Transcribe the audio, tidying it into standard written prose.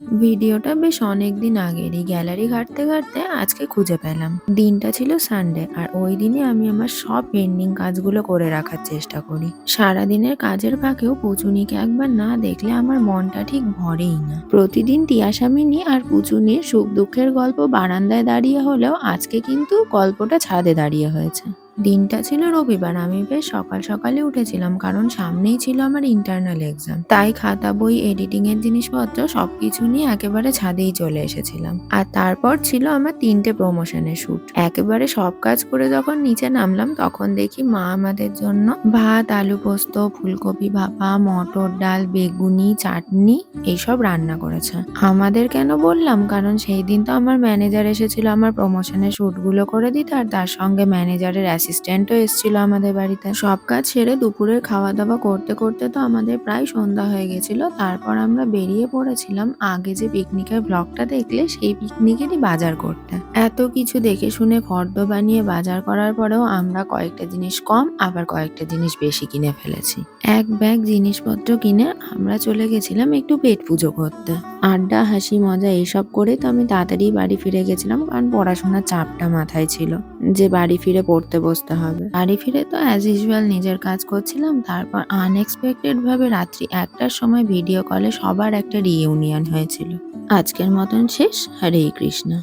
ভিডিওটা বেশ অনেকদিন আগেরই। গ্যালারি ঘাঁটতে ঘাঁটতে আজকে খুঁজে পেলাম। দিনটা ছিল সানডে আর ওই দিনে আমি আমার সব পেন্ডিং কাজগুলো করে রাখার চেষ্টা করি। সারাদিনের কাজের ফাঁকেও পুচুনিকে একবার না দেখলে আমার মনটা ঠিক ভরেই না। প্রতিদিন তিয়াশা মিনি আর পুচুনির সুখ দুঃখের গল্প বারান্দায় দাঁড়িয়ে হলেও আজকে কিন্তু গল্পটা ছাদে দাঁড়িয়ে হয়েছে। দিনটা ছিল রবিবার। আমি বেশ সকাল সকালে উঠেছিলাম কারণ সামনেই ছিল আমার ইন্টারনাল এক্সাম। তাই খাতা বই এডিটিং এর জিনিসপত্র সবকিছু নিয়ে একেবারে ছাদেই চলে এসেছিলাম। আর তারপর ছিল আমার ৩টে প্রমোশনের শুট। একেবারে সব কাজ করে যখন নিচে নামলাম তখন দেখি মা আমাদের জন্য ভাত, আলু পোস্ত, ফুলকপি ভাপা, মটর ডাল, বেগুনি, চাটনি এইসব রান্না করেছে। আমাদের কেন বললাম, কারণ সেই দিন তো আমার ম্যানেজার এসেছিল আমার প্রমোশনের শুটগুলো করে দিতে, আর তার সঙ্গে ম্যানেজারের অ্যাসিস্ট্যান্টও এসেছিল আমাদের বাড়িতে। সব কাজ সেরে দুপুরের খাওয়া দাওয়া করতে করতে তো আমাদের প্রায় সন্ধ্যা হয়ে গেছিল। তারপর আমরা বেরিয়ে পড়েছিলাম আগে যে পিকনিকের ব্লগটা দেখলে সেই পিকনিকেরই বাজার করতে। এত কিছু দেখে শুনে ফর্দ বানিয়ে বাজার করার পরেও আমরা কয়েকটা জিনিস কম আবার কয়েকটা জিনিস বেশি কিনে ফেলেছি। এক ব্যাগ জিনিসপত্র কিনে আমরা চলে গেছিলাম একটু পেট পুজো করতে। আড্ডা, হাসি, মজা এইসব করে তো আমি তাড়াতাড়ি বাড়ি ফিরে গেছিলাম, কারণ পড়াশোনার চাপটা মাথায় ছিল যে বাড়ি ফিরে পড়তে বসতে হবে। বাড়ি ফিরে তো অ্যাজ ইউজুয়াল নিজের কাজ করছিলাম। তারপর আনএক্সপেক্টেড ভাবে রাত্রি ১টার সময় ভিডিও কলে সবার একটা রিইউনিয়ন হয়েছিল। আজকের মতন শেষ। হরে কৃষ্ণ।